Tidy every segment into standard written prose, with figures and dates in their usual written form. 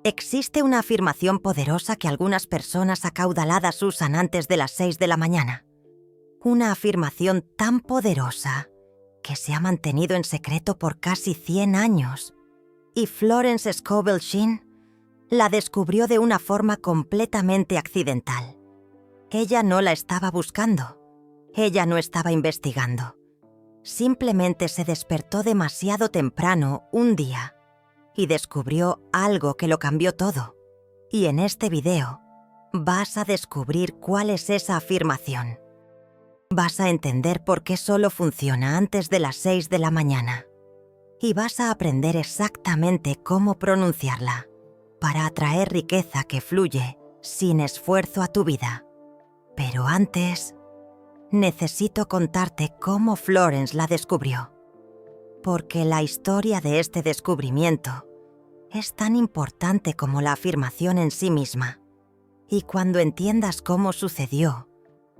Existe una afirmación poderosa que algunas personas acaudaladas usan antes de las 6 de la mañana. Una afirmación tan poderosa que se ha mantenido en secreto por casi 100 años. Y Florence Scovel Shinn la descubrió de una forma completamente accidental. Ella no la estaba buscando. Ella no estaba investigando. Simplemente se despertó demasiado temprano un día y descubrió algo que lo cambió todo. Y en este video vas a descubrir cuál es esa afirmación. Vas a entender por qué solo funciona antes de las 6 de la mañana. Y vas a aprender exactamente cómo pronunciarla para atraer riqueza que fluye sin esfuerzo a tu vida. Pero antes, necesito contarte cómo Florence la descubrió. Porque la historia de este descubrimiento es tan importante como la afirmación en sí misma. Y cuando entiendas cómo sucedió,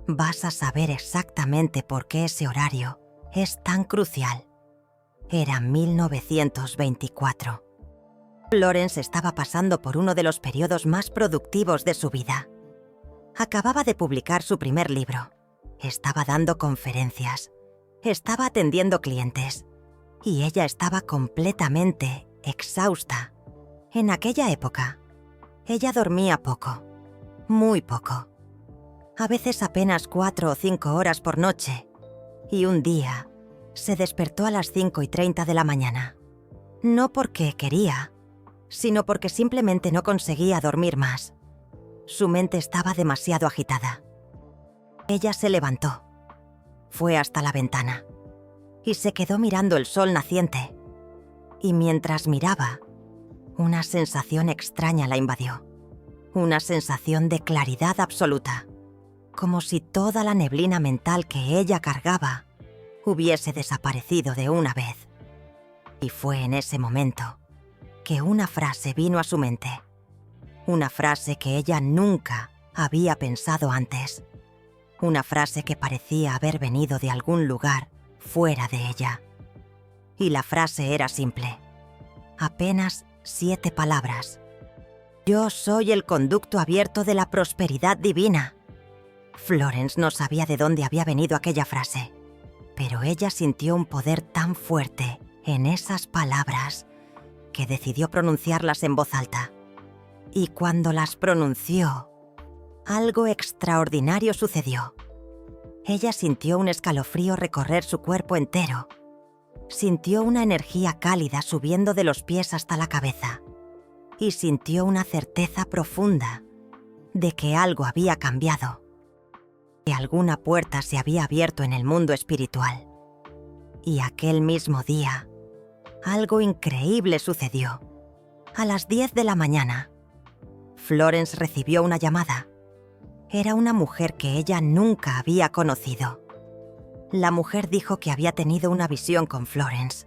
vas a saber exactamente por qué ese horario es tan crucial. Era 1924. Florence estaba pasando por uno de los periodos más productivos de su vida. Acababa de publicar su primer libro. Estaba dando conferencias. Estaba atendiendo clientes. Y ella estaba completamente exhausta. En aquella época, ella dormía poco, muy poco. A veces apenas 4 o 5 horas por noche. Y un día, se despertó a las 5:30 de la mañana. No porque quería, sino porque simplemente no conseguía dormir más. Su mente estaba demasiado agitada. Ella se levantó, fue hasta la ventana y se quedó mirando el sol naciente. Y mientras miraba, una sensación extraña la invadió. Una sensación de claridad absoluta, como si toda la neblina mental que ella cargaba hubiese desaparecido de una vez. Y fue en ese momento que una frase vino a su mente. Una frase que ella nunca había pensado antes. Una frase que parecía haber venido de algún lugar fuera de ella. Y la frase era simple. Apenas 7 palabras. Yo soy el conducto abierto de la prosperidad divina. Florence no sabía de dónde había venido aquella frase, pero ella sintió un poder tan fuerte en esas palabras que decidió pronunciarlas en voz alta. Y cuando las pronunció, algo extraordinario sucedió. Ella sintió un escalofrío recorrer su cuerpo entero. Sintió una energía cálida subiendo de los pies hasta la cabeza. Y sintió una certeza profunda de que algo había cambiado. Que alguna puerta se había abierto en el mundo espiritual. Y aquel mismo día, algo increíble sucedió. A las 10 de la mañana, Florence recibió una llamada. Era una mujer que ella nunca había conocido. La mujer dijo que había tenido una visión con Florence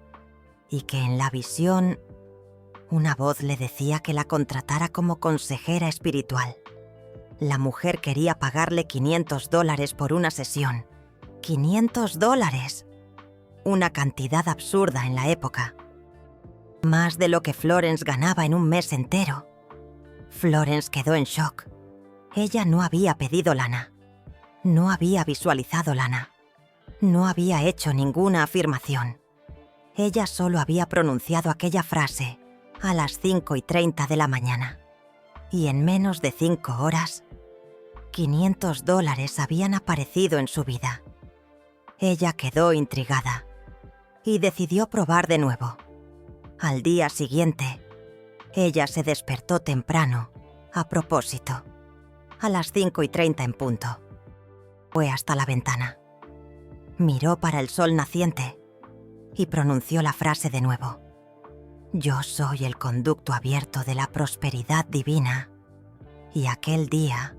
y que en la visión una voz le decía que la contratara como consejera espiritual. La mujer quería pagarle $500 por una sesión. $500. Una cantidad absurda en la época. Más de lo que Florence ganaba en un mes entero. Florence quedó en shock. Ella no había pedido lana. No había visualizado lana. No había hecho ninguna afirmación. Ella solo había pronunciado aquella frase a las 5:30 de la mañana. Y en menos de 5 horas, $500 habían aparecido en su vida. Ella quedó intrigada y decidió probar de nuevo. Al día siguiente, ella se despertó temprano, a propósito, a las 5:30 en punto. Fue hasta la ventana. Miró para el sol naciente y pronunció la frase de nuevo. Yo soy el conducto abierto de la prosperidad divina. Y aquel día,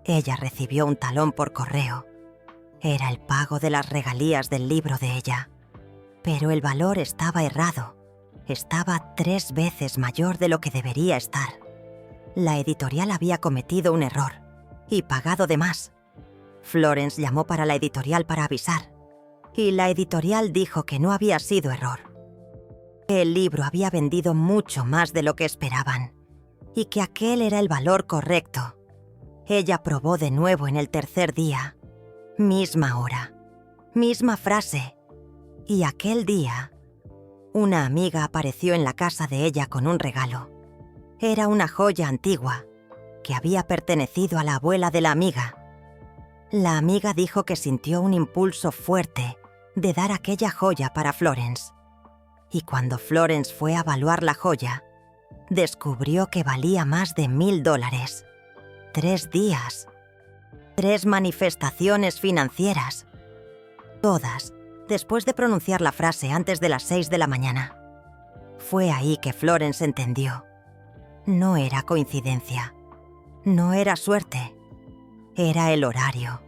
ella recibió un talón por correo. Era el pago de las regalías del libro de ella. Pero el valor estaba errado. Estaba 3 veces mayor de lo que debería estar. La editorial había cometido un error y pagado de más. Florence llamó para la editorial para avisar. Y la editorial dijo que no había sido error. El libro había vendido mucho más de lo que esperaban. y que aquel era el valor correcto. Ella probó de nuevo en el tercer día. Misma hora, misma frase. Y aquel día, una amiga apareció en la casa de ella con un regalo. Era una joya antigua que había pertenecido a la abuela de la amiga. La amiga dijo que sintió un impulso fuerte de dar aquella joya para Florence. Y cuando Florence fue a evaluar la joya, descubrió que valía más de $1,000. 3 días. 3 manifestaciones financieras. Todas después de pronunciar la frase antes de las 6 de la mañana. Fue ahí que Florence entendió. No era coincidencia. No era suerte. Era el horario.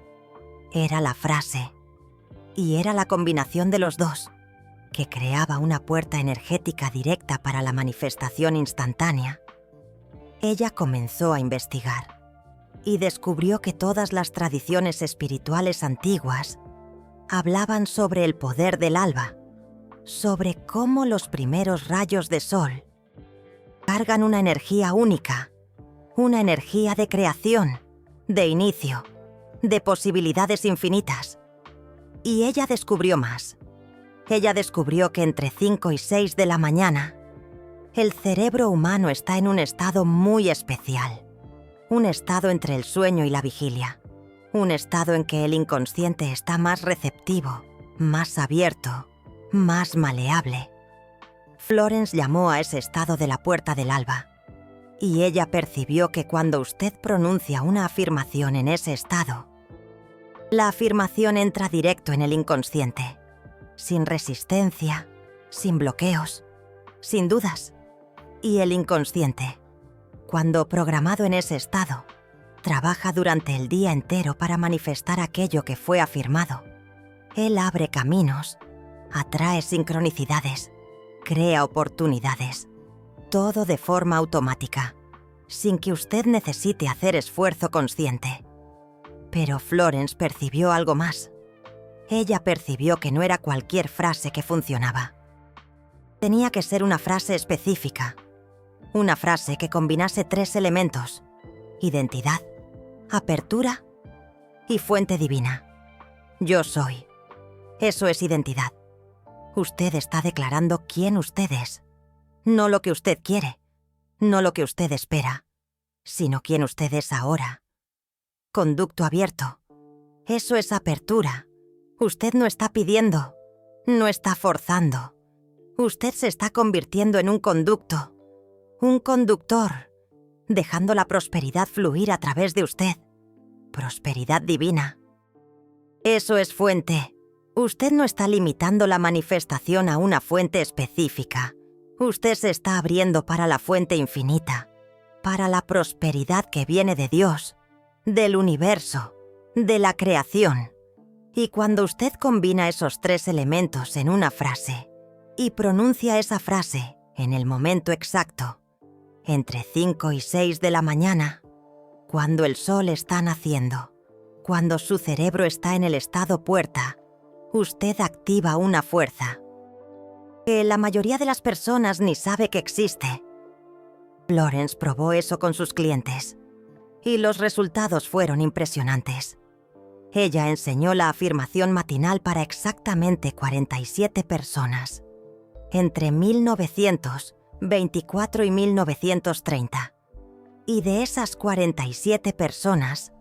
Era la frase. Y era la combinación de los dos, que creaba una puerta energética directa para la manifestación instantánea. Ella comenzó a investigar y descubrió que todas las tradiciones espirituales antiguas hablaban sobre el poder del alba, sobre cómo los primeros rayos de sol cargan una energía única, una energía de creación, de inicio, de posibilidades infinitas. Y ella descubrió más. Ella descubrió que entre 5 y 6 de la mañana, el cerebro humano está en un estado muy especial, un estado entre el sueño y la vigilia, un estado en que el inconsciente está más receptivo, más abierto, más maleable. Florence llamó a ese estado de la puerta del alba, y ella percibió que cuando usted pronuncia una afirmación en ese estado, la afirmación entra directo en el inconsciente, sin resistencia, sin bloqueos, sin dudas. Y el inconsciente, cuando programado en ese estado, trabaja durante el día entero para manifestar aquello que fue afirmado. Él abre caminos, atrae sincronicidades, crea oportunidades, todo de forma automática, sin que usted necesite hacer esfuerzo consciente. Pero Florence percibió algo más. Ella percibió que no era cualquier frase que funcionaba. Tenía que ser una frase específica, una frase que combinase 3 elementos: identidad, apertura y fuente divina. Yo soy. Eso es identidad. Usted está declarando quién usted es, no lo que usted quiere, no lo que usted espera, sino quién usted es ahora. Conducto abierto. Eso es apertura. Usted no está pidiendo, no está forzando. Usted se está convirtiendo en un conducto, un conductor, dejando la prosperidad fluir a través de usted. Prosperidad divina. Eso es fuente. Usted no está limitando la manifestación a una fuente específica. Usted se está abriendo para la fuente infinita, para la prosperidad que viene de Dios, del universo, de la creación. Y cuando usted combina esos 3 elementos en una frase y pronuncia esa frase en el momento exacto, entre 5 y 6 de la mañana, cuando el sol está naciendo, cuando su cerebro está en el estado puerta, usted activa una fuerza que la mayoría de las personas ni sabe que existe. Florence probó eso con sus clientes y los resultados fueron impresionantes. Ella enseñó la afirmación matinal para exactamente 47 personas, entre 1924 y 1930. Y de esas 47 personas,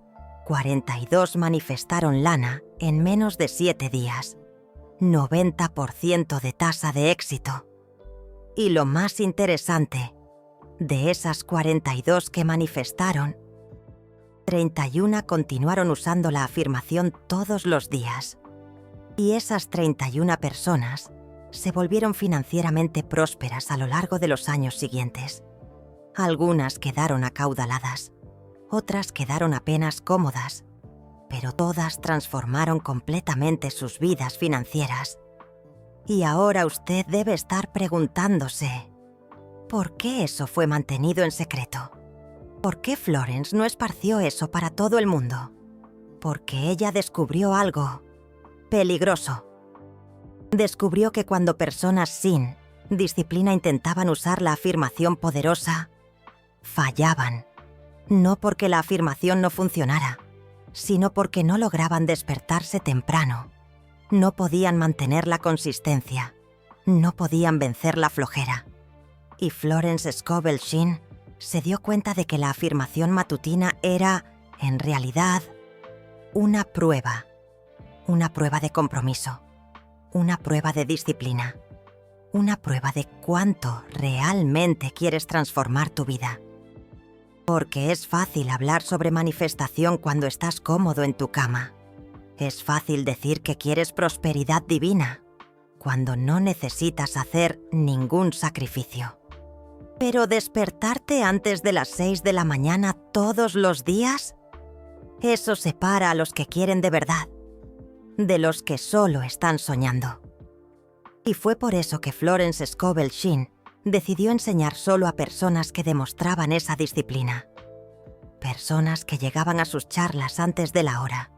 42 manifestaron lana en menos de 7 días. 90% de tasa de éxito. Y lo más interesante, de esas 42 que manifestaron, 31 continuaron usando la afirmación todos los días. Y esas 31 personas se volvieron financieramente prósperas a lo largo de los años siguientes. Algunas quedaron acaudaladas, otras quedaron apenas cómodas, pero todas transformaron completamente sus vidas financieras. Y ahora usted debe estar preguntándose, ¿por qué eso fue mantenido en secreto? ¿Por qué Florence no esparció eso para todo el mundo? Porque ella descubrió algo peligroso. Descubrió que cuando personas sin disciplina intentaban usar la afirmación poderosa, fallaban. No porque la afirmación no funcionara, sino porque no lograban despertarse temprano. No podían mantener la consistencia. No podían vencer la flojera. Y Florence Scovel Shinn se dio cuenta de que la afirmación matutina era, en realidad, una prueba de compromiso, una prueba de disciplina, una prueba de cuánto realmente quieres transformar tu vida. Porque es fácil hablar sobre manifestación cuando estás cómodo en tu cama. Es fácil decir que quieres prosperidad divina cuando no necesitas hacer ningún sacrificio. Pero despertarte antes de las 6 de la mañana todos los días, eso separa a los que quieren de verdad, de los que solo están soñando. Y fue por eso que Florence Scovel Shinn decidió enseñar solo a personas que demostraban esa disciplina. Personas que llegaban a sus charlas antes de la hora.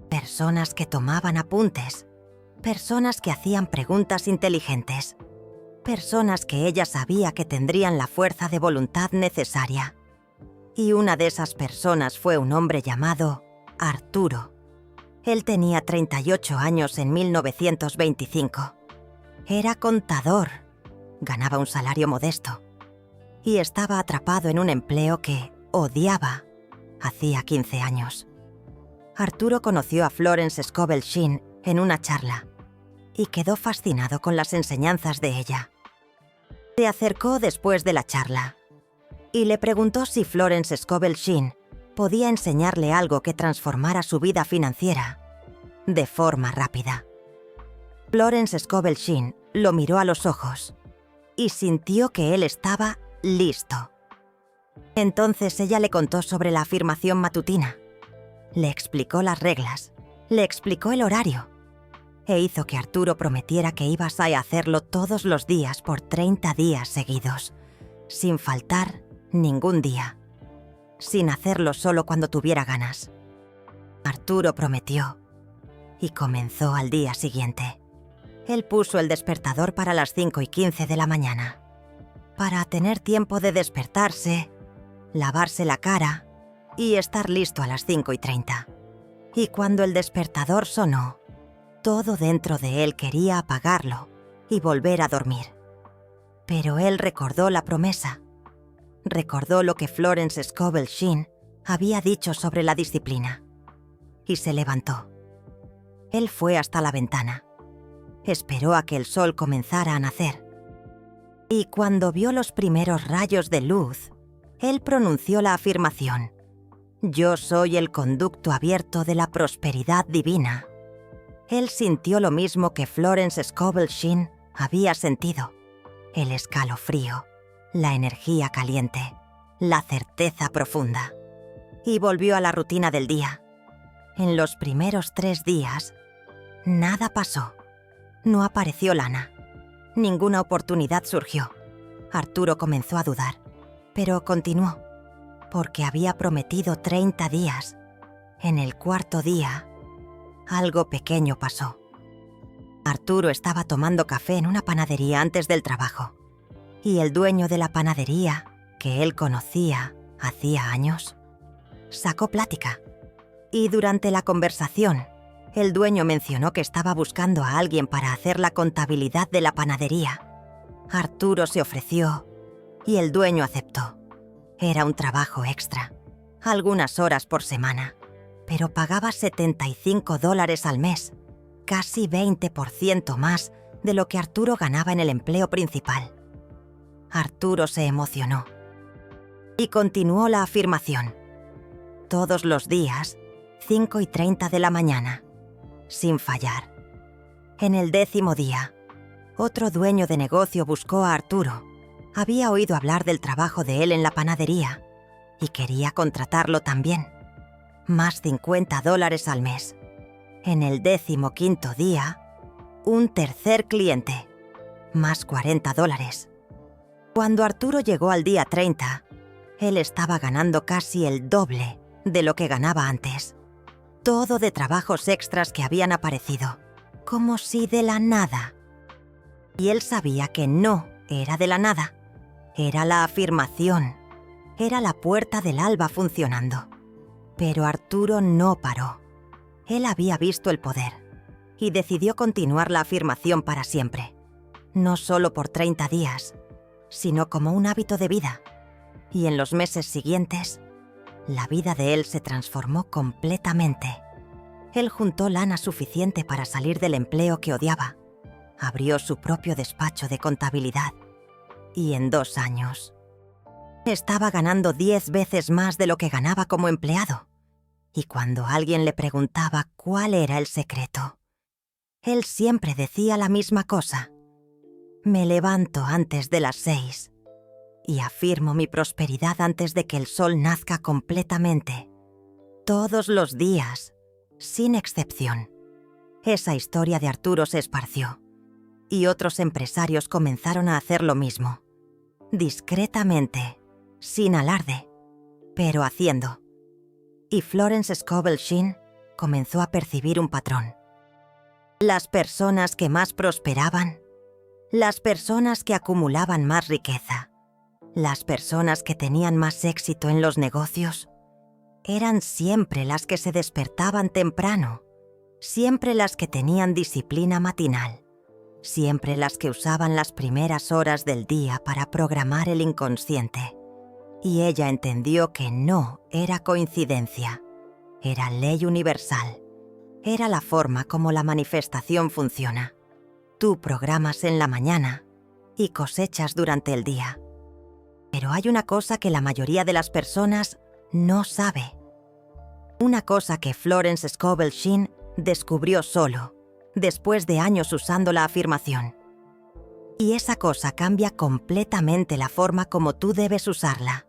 Personas que tomaban apuntes. Personas que hacían preguntas inteligentes. Personas que ella sabía que tendrían la fuerza de voluntad necesaria. Y una de esas personas fue un hombre llamado Arturo. Él tenía 38 años en 1925. Era contador. Ganaba un salario modesto y estaba atrapado en un empleo que odiaba hacía 15 años. Arturo conoció a Florence Scovel Shinn en una charla y quedó fascinado con las enseñanzas de ella. Se acercó después de la charla y le preguntó si Florence Scovel Shinn podía enseñarle algo que transformara su vida financiera de forma rápida. Florence Scovel Shinn lo miró a los ojos y sintió que él estaba listo. Entonces ella le contó sobre la afirmación matutina. Le explicó las reglas, le explicó el horario e hizo que Arturo prometiera que ibas a hacerlo todos los días por 30 días seguidos, sin faltar ningún día, sin hacerlo solo cuando tuviera ganas. Arturo prometió y comenzó al día siguiente. Él puso el despertador para las 5:15 de la mañana, para tener tiempo de despertarse, lavarse la cara y estar listo a las 5:30. Y cuando el despertador sonó, todo dentro de él quería apagarlo y volver a dormir. Pero él recordó la promesa. Recordó lo que Florence Scovel Shinn había dicho sobre la disciplina. Y se levantó. Él fue hasta la ventana. Esperó a que el sol comenzara a nacer. Y cuando vio los primeros rayos de luz, él pronunció la afirmación: «Yo soy el conducto abierto de la prosperidad divina». Él sintió lo mismo que Florence Scovel Shinn había sentido: el escalofrío, la energía caliente, la certeza profunda. Y volvió a la rutina del día. En los primeros 3 días, nada pasó. No apareció lana. Ninguna oportunidad surgió. Arturo comenzó a dudar, pero continuó, porque había prometido 30 días. En el 4.º día, algo pequeño pasó. Arturo estaba tomando café en una panadería antes del trabajo, y el dueño de la panadería, que él conocía hacía años, sacó plática. Y durante la conversación, el dueño mencionó que estaba buscando a alguien para hacer la contabilidad de la panadería. Arturo se ofreció y el dueño aceptó. Era un trabajo extra, algunas horas por semana, pero pagaba $75 al mes, casi 20% más de lo que Arturo ganaba en el empleo principal. Arturo se emocionó y continuó la afirmación. Todos los días, 5:30 de la mañana, sin fallar. En el 10.º día, otro dueño de negocio buscó a Arturo. Había oído hablar del trabajo de él en la panadería y quería contratarlo también. Más $50 al mes. En el 15.º día, un tercer cliente. Más $40. Cuando Arturo llegó al día 30, él estaba ganando casi el doble de lo que ganaba antes. Todo de trabajos extras que habían aparecido, como si de la nada. Y él sabía que no era de la nada. Era la afirmación, Era la puerta del alba funcionando. Pero Arturo no paró. Él había visto el poder y decidió continuar la afirmación para siempre. No solo por 30 días, sino como un hábito de vida. Y en los meses siguientes, la vida de él se transformó completamente. Él juntó lana suficiente para salir del empleo que odiaba. Abrió su propio despacho de contabilidad. Y en 2 años, estaba ganando 10 veces más de lo que ganaba como empleado. Y cuando alguien le preguntaba cuál era el secreto, él siempre decía la misma cosa. Me levanto antes de las 6 y afirmo mi prosperidad antes de que el sol nazca completamente. Todos los días, sin excepción. Esa historia de Arturo se esparció y otros empresarios comenzaron a hacer lo mismo. Discretamente, sin alarde, pero haciendo. Y Florence Scovel Shinn comenzó a percibir un patrón. Las personas que más prosperaban, las personas que acumulaban más riqueza, las personas que tenían más éxito en los negocios, eran siempre las que se despertaban temprano, siempre las que tenían disciplina matinal, siempre las que usaban las primeras horas del día para programar el inconsciente. Y ella entendió que no era coincidencia, era ley universal, era la forma como la manifestación funciona. Tú programas en la mañana y cosechas durante el día. Pero hay una cosa que la mayoría de las personas no sabe. Una cosa que Florence Scovel Shinn descubrió solo, después de años usando la afirmación. Y esa cosa cambia completamente la forma como tú debes usarla.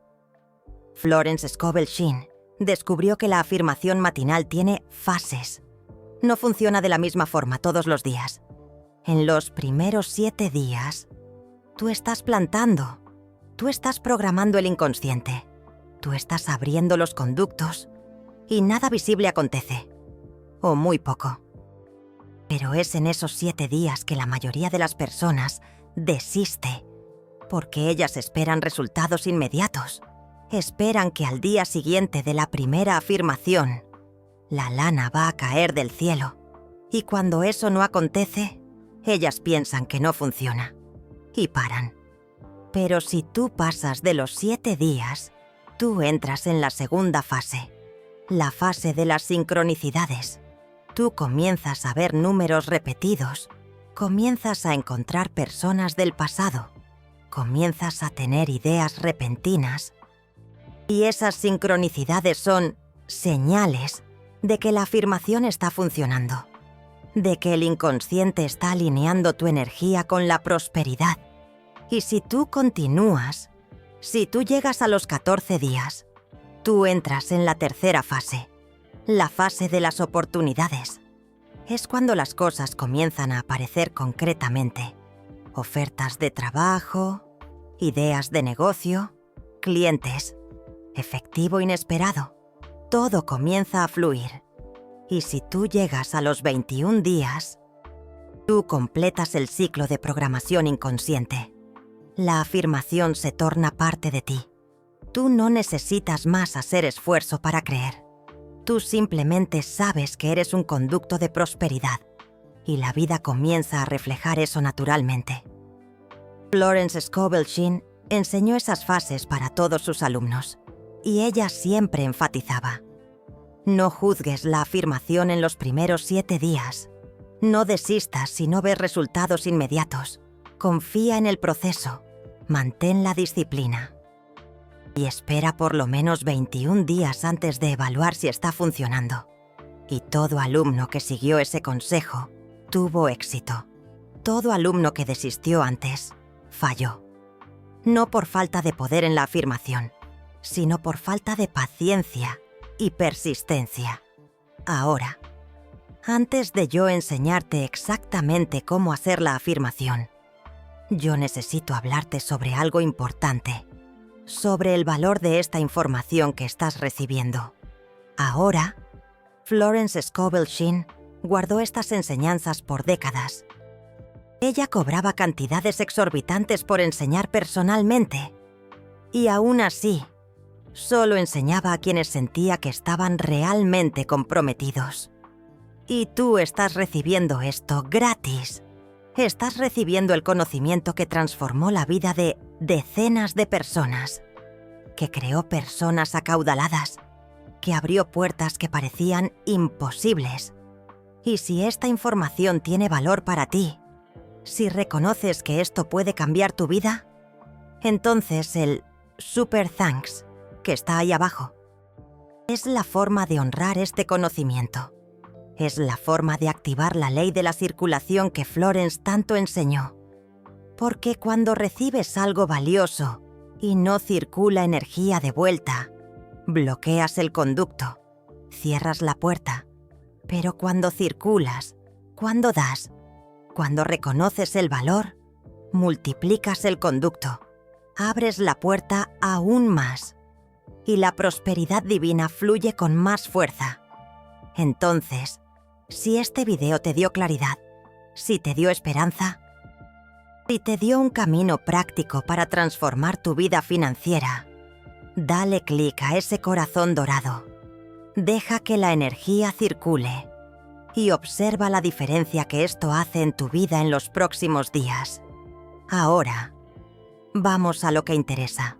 Florence Scovel Shinn descubrió que la afirmación matinal tiene fases. No funciona de la misma forma todos los días. En los primeros 7 días, tú estás plantando, tú estás programando el inconsciente, tú estás abriendo los conductos y nada visible acontece, o muy poco. Pero es en esos 7 días que la mayoría de las personas desiste, porque ellas esperan resultados inmediatos. Esperan que al día siguiente de la primera afirmación, la lana va a caer del cielo. Y cuando eso no acontece, ellas piensan que no funciona. Y paran. Pero si tú pasas de los 7 días, tú entras en la segunda fase. La fase de las sincronicidades. Tú comienzas a ver números repetidos. Comienzas a encontrar personas del pasado. Comienzas a tener ideas repentinas. Y esas sincronicidades son señales de que la afirmación está funcionando, de que el inconsciente está alineando tu energía con la prosperidad. Y si tú continúas, si tú llegas a los 14 días, tú entras en la tercera fase, la fase de las oportunidades. Es cuando las cosas comienzan a aparecer concretamente. Ofertas de trabajo, ideas de negocio, clientes. Efectivo inesperado. Todo comienza a fluir. Y si tú llegas a los 21 días, tú completas el ciclo de programación inconsciente. La afirmación se torna parte de ti. Tú no necesitas más hacer esfuerzo para creer. Tú simplemente sabes que eres un conducto de prosperidad. Y la vida comienza a reflejar eso naturalmente. Florence Scovel Shinn enseñó esas fases para todos sus alumnos. Y ella siempre enfatizaba: no juzgues la afirmación en los primeros 7 días. No desistas si no ves resultados inmediatos. Confía en el proceso. Mantén la disciplina. Y espera por lo menos 21 días antes de evaluar si está funcionando. Y todo alumno que siguió ese consejo tuvo éxito. Todo alumno que desistió antes falló. No por falta de poder en la afirmación, sino por falta de paciencia y persistencia. Ahora, antes de yo enseñarte exactamente cómo hacer la afirmación, yo necesito hablarte sobre algo importante, sobre el valor de esta información que estás recibiendo. Ahora, Florence Scovel Shinn guardó estas enseñanzas por décadas. Ella cobraba cantidades exorbitantes por enseñar personalmente. Y aún así, Solo enseñaba a quienes sentía que estaban realmente comprometidos. Y tú estás recibiendo esto gratis. Estás recibiendo el conocimiento que transformó la vida de decenas de personas, que creó personas acaudaladas, que abrió puertas que parecían imposibles. Y si esta información tiene valor para ti, si reconoces que esto puede cambiar tu vida, entonces el Super Thanks, que está ahí abajo, es la forma de honrar este conocimiento. Es la forma de activar la ley de la circulación que Florence tanto enseñó. Porque cuando recibes algo valioso y no circula energía de vuelta, bloqueas el conducto, cierras la puerta. Pero cuando circulas, cuando das, cuando reconoces el valor, multiplicas el conducto, abres la puerta aún más y la prosperidad divina fluye con más fuerza. Entonces, si este video te dio claridad, si te dio esperanza, si te dio un camino práctico para transformar tu vida financiera, dale clic a ese corazón dorado. Deja que la energía circule y observa la diferencia que esto hace en tu vida en los próximos días. Ahora, vamos a lo que interesa.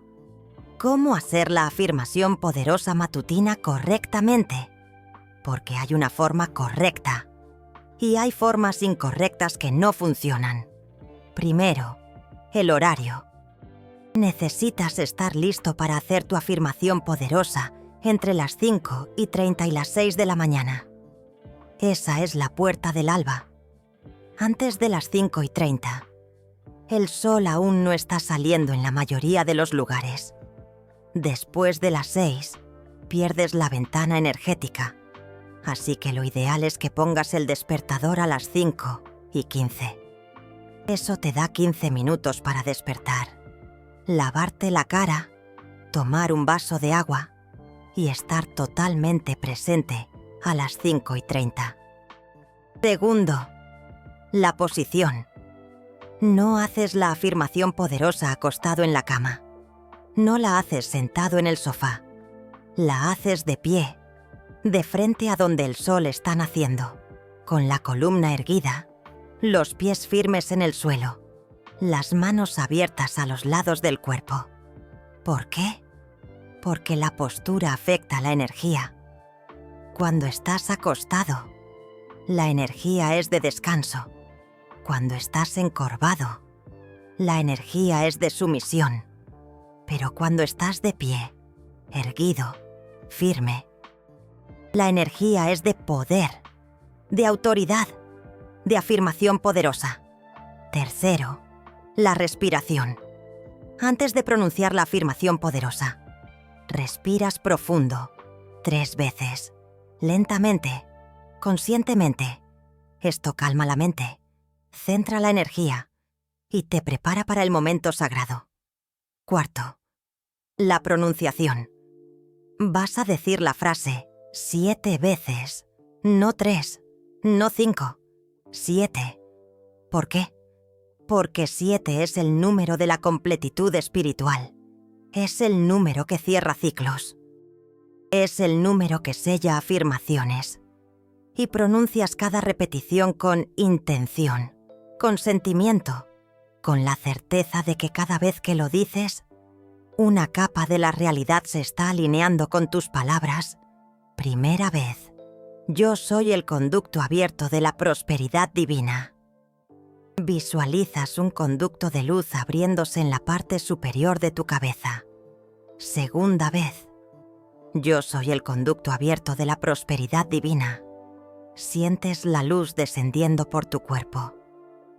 ¿Cómo hacer la afirmación poderosa matutina correctamente? Porque hay una forma correcta y hay formas incorrectas que no funcionan. Primero, el horario. Necesitas estar listo para hacer tu afirmación poderosa entre las 5:30 y las 6 de la mañana. Esa es la puerta del alba. Antes de las 5:30, el sol aún no está saliendo en la mayoría de los lugares. Después de las 6, pierdes la ventana energética. Así que lo ideal es que pongas el despertador a las 5:15. Eso te da 15 minutos para despertar, lavarte la cara, tomar un vaso de agua y estar totalmente presente a las 5:30. Segundo, la posición. No haces la afirmación poderosa acostado en la cama. No la haces sentado en el sofá. La haces de pie, de frente a donde el sol está naciendo, con la columna erguida, los pies firmes en el suelo, las manos abiertas a los lados del cuerpo. ¿Por qué? Porque la postura afecta la energía. Cuando estás acostado, la energía es de descanso. Cuando estás encorvado, la energía es de sumisión. Pero cuando estás de pie, erguido, firme, la energía es de poder, de autoridad, de afirmación poderosa. Tercero, la respiración. Antes de pronunciar la afirmación poderosa, respiras profundo, 3 veces, lentamente, conscientemente. Esto calma la mente, centra la energía y te prepara para el momento sagrado. Cuarto, la pronunciación. Vas a decir la frase 7 veces, no 3, no 5, 7. ¿Por qué? Porque 7 es el número de la completitud espiritual. Es el número que cierra ciclos. Es el número que sella afirmaciones. Y pronuncias cada repetición con intención, con sentimiento, con la certeza de que cada vez que lo dices, una capa de la realidad se está alineando con tus palabras. Primera vez, yo soy el conducto abierto de la prosperidad divina. Visualizas un conducto de luz abriéndose en la parte superior de tu cabeza. Segunda vez, yo soy el conducto abierto de la prosperidad divina. Sientes la luz descendiendo por tu cuerpo.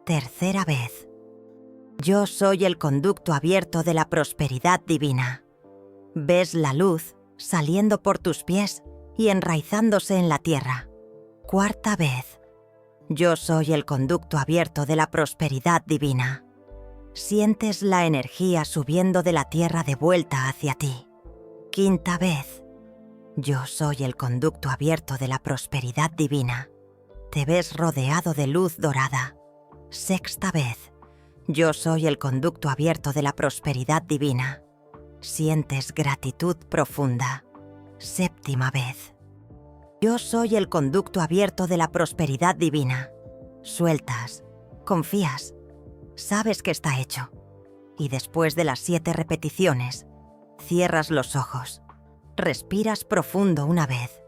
Tercera vez, yo soy el conducto abierto de la prosperidad divina. Ves la luz saliendo por tus pies y enraizándose en la tierra. Cuarta vez, yo soy el conducto abierto de la prosperidad divina. Sientes la energía subiendo de la tierra de vuelta hacia ti. Quinta vez, yo soy el conducto abierto de la prosperidad divina. Te ves rodeado de luz dorada. Sexta vez, yo soy el conducto abierto de la prosperidad divina. Sientes gratitud profunda. 7ª vez. Yo soy el conducto abierto de la prosperidad divina. Sueltas, confías, sabes que está hecho. Y después de las 7 repeticiones, cierras los ojos, respiras profundo una vez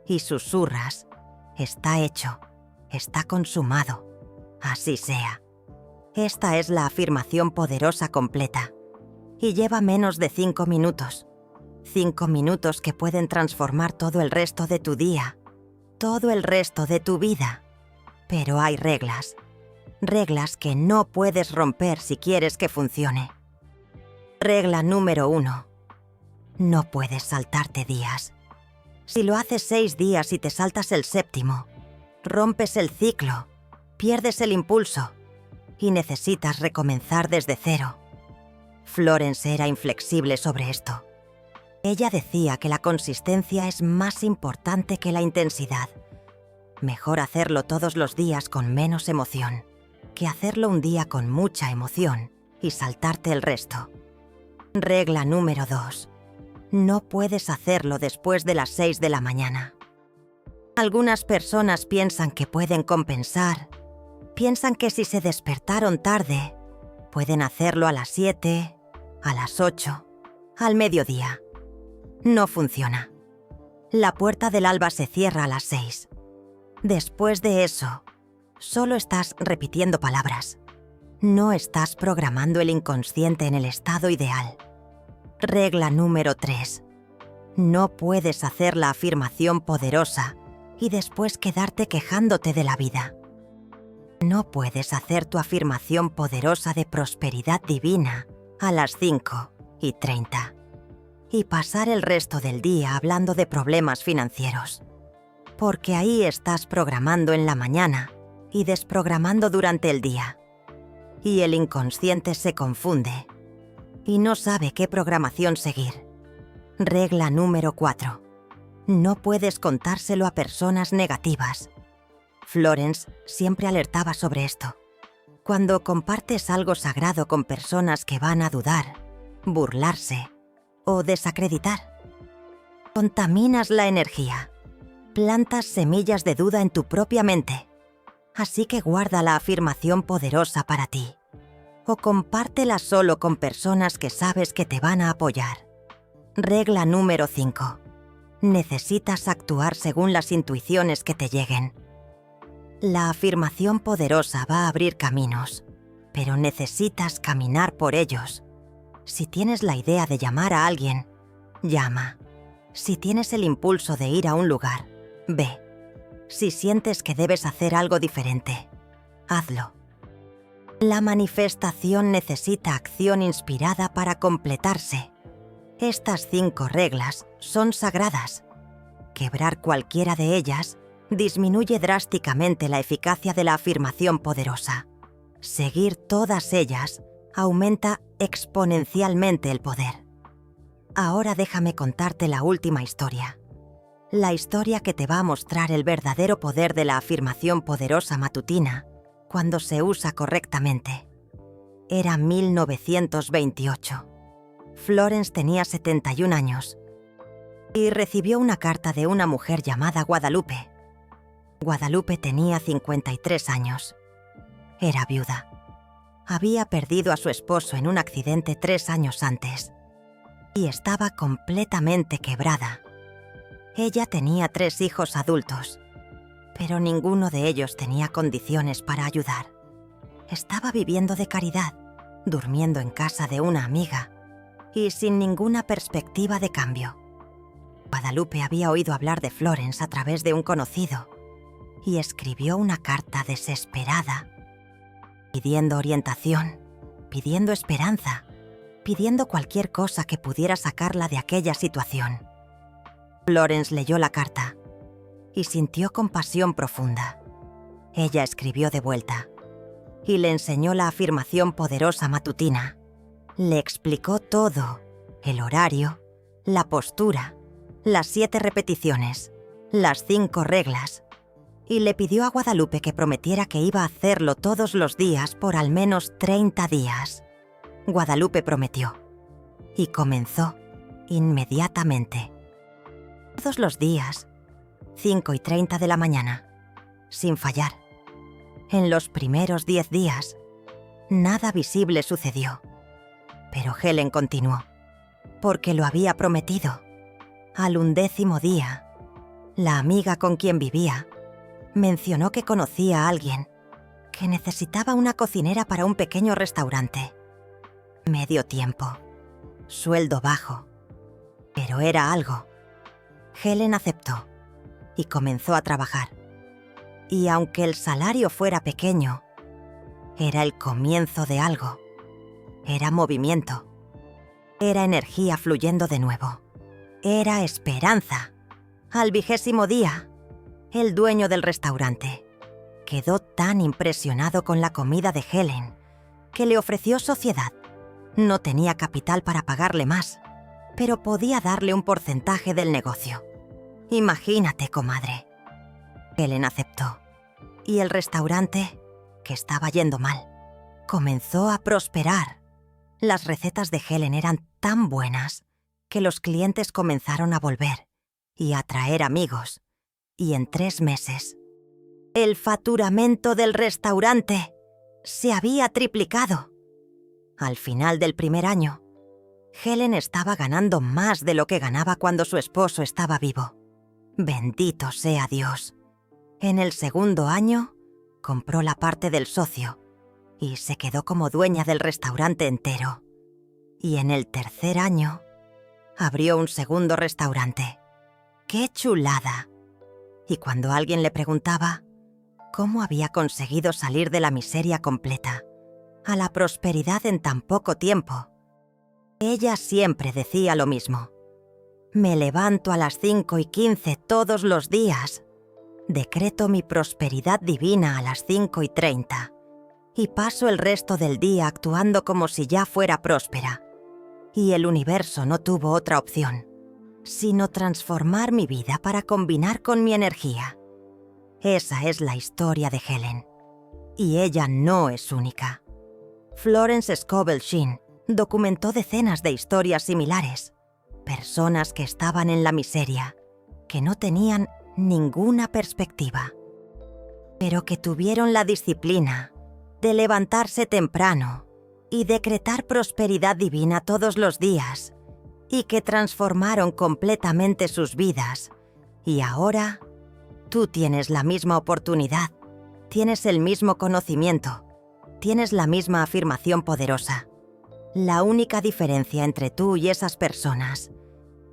y susurras: está hecho, está consumado, así sea. Esta es la afirmación poderosa completa y lleva menos de 5 minutos. 5 minutos que pueden transformar todo el resto de tu día, todo el resto de tu vida. Pero hay reglas. Reglas que no puedes romper si quieres que funcione. Regla número 1. No puedes saltarte días. Si lo haces 6 días y te saltas el 7º, rompes el ciclo, pierdes el impulso y necesitas recomenzar desde cero. Florence era inflexible sobre esto. Ella decía que la consistencia es más importante que la intensidad. Mejor hacerlo todos los días con menos emoción que hacerlo un día con mucha emoción y saltarte el resto. Regla número 2. No puedes hacerlo después de las 6 de la mañana. Algunas personas piensan que pueden compensar. Piensan que si se despertaron tarde, pueden hacerlo a las 7, a las 8, al mediodía. No funciona. La puerta del alba se cierra a las 6. Después de eso, solo estás repitiendo palabras. No estás programando el inconsciente en el estado ideal. Regla número 3. No puedes hacer la afirmación poderosa y después quedarte quejándote de la vida. No puedes hacer tu afirmación poderosa de prosperidad divina a las 5:30 y pasar el resto del día hablando de problemas financieros. Porque ahí estás programando en la mañana y desprogramando durante el día. Y el inconsciente se confunde y no sabe qué programación seguir. Regla número 4. No puedes contárselo a personas negativas. Florence siempre alertaba sobre esto. Cuando compartes algo sagrado con personas que van a dudar, burlarse o desacreditar, contaminas la energía. Plantas semillas de duda en tu propia mente. Así que guarda la afirmación poderosa para ti. O compártela solo con personas que sabes que te van a apoyar. Regla número 5. Necesitas actuar según las intuiciones que te lleguen. La afirmación poderosa va a abrir caminos, pero necesitas caminar por ellos. Si tienes la idea de llamar a alguien, llama. Si tienes el impulso de ir a un lugar, ve. Si sientes que debes hacer algo diferente, hazlo. La manifestación necesita acción inspirada para completarse. Estas 5 reglas son sagradas. Quebrar cualquiera de ellas disminuye drásticamente la eficacia de la afirmación poderosa. Seguir todas ellas aumenta exponencialmente el poder. Ahora déjame contarte la última historia. La historia que te va a mostrar el verdadero poder de la afirmación poderosa matutina cuando se usa correctamente. Era 1928. Florence tenía 71 años y recibió una carta de una mujer llamada Guadalupe. Guadalupe tenía 53 años. Era viuda. Había perdido a su esposo en un accidente 3 años antes y estaba completamente quebrada. Ella tenía 3 hijos adultos, pero ninguno de ellos tenía condiciones para ayudar. Estaba viviendo de caridad, durmiendo en casa de una amiga y sin ninguna perspectiva de cambio. Guadalupe había oído hablar de Florence a través de un conocido y escribió una carta desesperada, pidiendo orientación, pidiendo esperanza, pidiendo cualquier cosa que pudiera sacarla de aquella situación. Florence leyó la carta y sintió compasión profunda. Ella escribió de vuelta y le enseñó la afirmación poderosa matutina. Le explicó todo: el horario, la postura, las 7 repeticiones, las 5 reglas, y le pidió a Guadalupe que prometiera que iba a hacerlo todos los días por al menos 30 días. Guadalupe prometió. Y comenzó inmediatamente. Todos los días, 5:30 de la mañana, sin fallar. En los primeros 10 días, nada visible sucedió. Pero Helen continuó, porque lo había prometido. Al 11º día, la amiga con quien vivía mencionó que conocía a alguien que necesitaba una cocinera para un pequeño restaurante. Medio tiempo, sueldo bajo, pero era algo. Helen aceptó y comenzó a trabajar. Y aunque el salario fuera pequeño, era el comienzo de algo. Era movimiento. Era energía fluyendo de nuevo. Era esperanza. Al 20º día, el dueño del restaurante quedó tan impresionado con la comida de Helen que le ofreció sociedad. No tenía capital para pagarle más, pero podía darle un porcentaje del negocio. Imagínate, comadre. Helen aceptó. Y el restaurante, que estaba yendo mal, comenzó a prosperar. Las recetas de Helen eran tan buenas que los clientes comenzaron a volver y a traer amigos. Y en 3 meses, el facturamento del restaurante se había triplicado. Al final del primer año, Helen estaba ganando más de lo que ganaba cuando su esposo estaba vivo. Bendito sea Dios. En el segundo año, compró la parte del socio y se quedó como dueña del restaurante entero. Y en el tercer año, abrió un segundo restaurante. ¡Qué chulada! Y cuando alguien le preguntaba cómo había conseguido salir de la miseria completa a la prosperidad en tan poco tiempo, ella siempre decía lo mismo. Me levanto a las 5:15 todos los días, decreto mi prosperidad divina a las 5:30 y paso el resto del día actuando como si ya fuera próspera. Y el universo no tuvo otra opción, sino transformar mi vida para combinar con mi energía. Esa es la historia de Helen. Y ella no es única. Florence Scovel Shinn documentó decenas de historias similares. Personas que estaban en la miseria, que no tenían ninguna perspectiva, pero que tuvieron la disciplina de levantarse temprano y decretar prosperidad divina todos los días, y que transformaron completamente sus vidas. Y ahora, tú tienes la misma oportunidad, tienes el mismo conocimiento, tienes la misma afirmación poderosa. La única diferencia entre tú y esas personas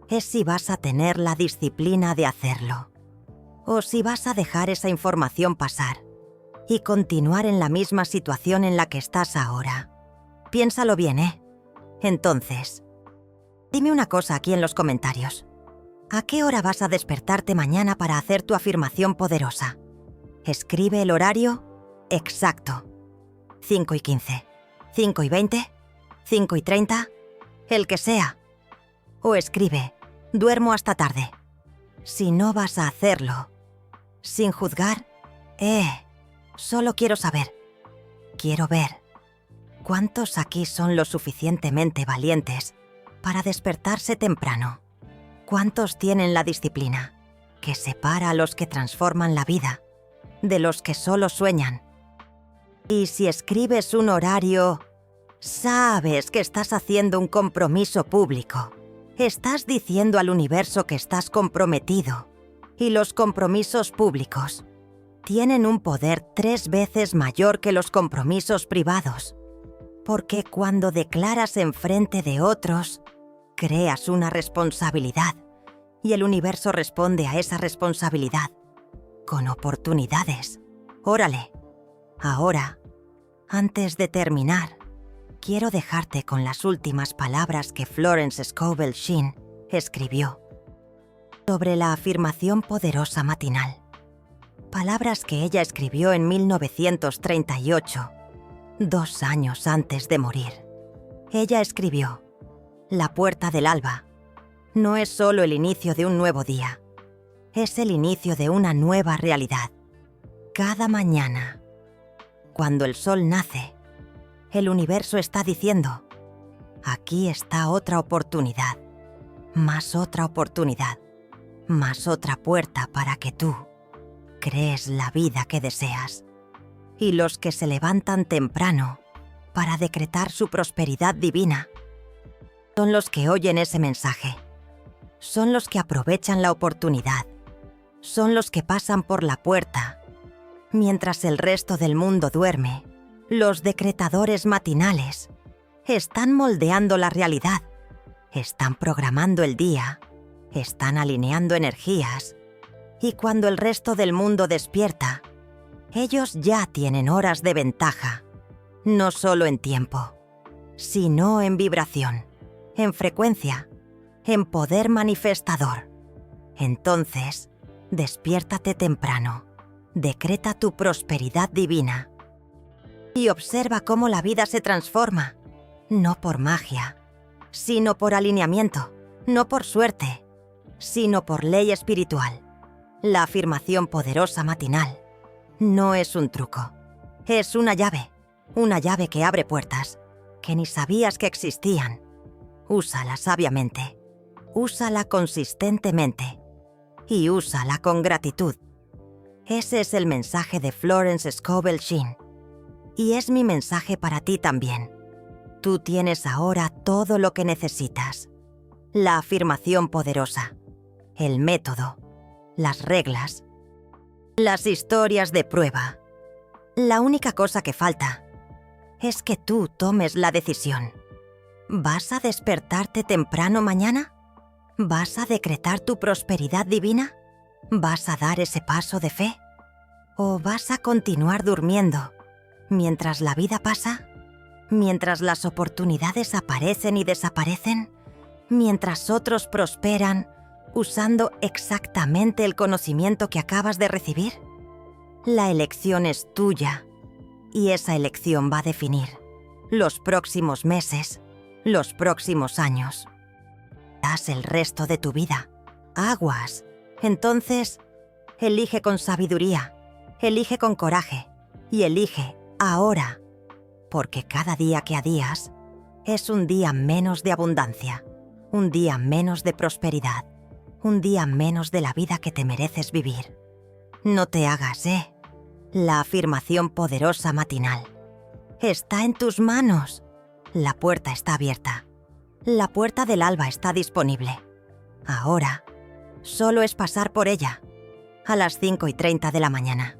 es si vas a tener la disciplina de hacerlo, o si vas a dejar esa información pasar y continuar en la misma situación en la que estás ahora. Piénsalo bien, ¿eh? Entonces, dime una cosa aquí en los comentarios. ¿A qué hora vas a despertarte mañana para hacer tu afirmación poderosa? Escribe el horario exacto. 5:15, 5:20, 5:30, el que sea. O escribe, duermo hasta tarde. Si no vas a hacerlo, sin juzgar, solo quiero saber, quiero ver. ¿Cuántos aquí son lo suficientemente valientes para despertarse temprano? ¿Cuántos tienen la disciplina que separa a los que transforman la vida de los que solo sueñan? Y si escribes un horario, sabes que estás haciendo un compromiso público. Estás diciendo al universo que estás comprometido. Y los compromisos públicos tienen un poder 3 veces mayor que los compromisos privados. Porque cuando declaras enfrente de otros, creas una responsabilidad y el universo responde a esa responsabilidad con oportunidades. Órale. Ahora, antes de terminar, quiero dejarte con las últimas palabras que Florence Scovel Shinn escribió sobre la afirmación poderosa matinal. Palabras que ella escribió en 1938. 2 años antes de morir. Ella escribió: La puerta del alba no es solo el inicio de un nuevo día, es el inicio de una nueva realidad. Cada mañana, cuando el sol nace, el universo está diciendo: Aquí está otra oportunidad, más otra oportunidad, más otra puerta para que tú crees la vida que deseas. Y los que se levantan temprano para decretar su prosperidad divina son los que oyen ese mensaje, son los que aprovechan la oportunidad, son los que pasan por la puerta. Mientras el resto del mundo duerme, los decretadores matinales están moldeando la realidad, están programando el día, están alineando energías, y cuando el resto del mundo despierta, ellos ya tienen horas de ventaja, no solo en tiempo, sino en vibración, en frecuencia, en poder manifestador. Entonces, despiértate temprano, decreta tu prosperidad divina y observa cómo la vida se transforma, no por magia, sino por alineamiento, no por suerte, sino por ley espiritual. La afirmación poderosa matinal no es un truco, es una llave que abre puertas que ni sabías que existían. Úsala sabiamente, úsala consistentemente y úsala con gratitud. Ese es el mensaje de Florence Scovel Shinn. Y es mi mensaje para ti también. Tú tienes ahora todo lo que necesitas. La afirmación poderosa, el método, las reglas, las historias de prueba. La única cosa que falta es que tú tomes la decisión. ¿Vas a despertarte temprano mañana? ¿Vas a decretar tu prosperidad divina? ¿Vas a dar ese paso de fe? ¿O vas a continuar durmiendo mientras la vida pasa? ¿Mientras las oportunidades aparecen y desaparecen? ¿Mientras otros prosperan usando exactamente el conocimiento que acabas de recibir? La elección es tuya y esa elección va a definir los próximos meses, los próximos años. Das el resto de tu vida. Aguas. Entonces, elige con sabiduría, elige con coraje y elige ahora, porque cada día que adías es un día menos de abundancia, un día menos de prosperidad, un día menos de la vida que te mereces vivir. No te hagas, La afirmación poderosa matinal está en tus manos. La puerta está abierta. La puerta del alba está disponible. Ahora, solo es pasar por ella, a las 5:30 de la mañana,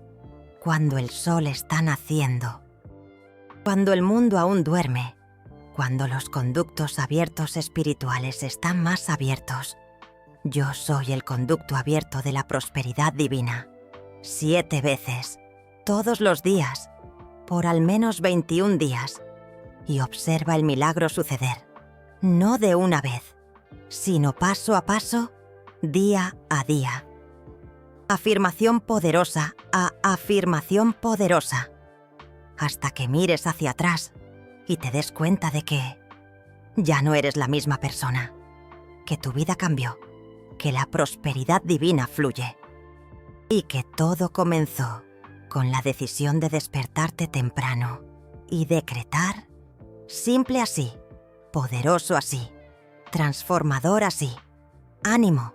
cuando el sol está naciendo, cuando el mundo aún duerme, cuando los conductos abiertos espirituales están más abiertos. Yo soy el conducto abierto de la prosperidad divina. 7 veces, todos los días, por al menos 21 días, y observa el milagro suceder, no de una vez, sino paso a paso, día a día. Afirmación poderosa a afirmación poderosa, hasta que mires hacia atrás y te des cuenta de que ya no eres la misma persona, que tu vida cambió, que la prosperidad divina fluye y que todo comenzó con la decisión de despertarte temprano y decretar, simple así, poderoso así, transformador así. Ánimo,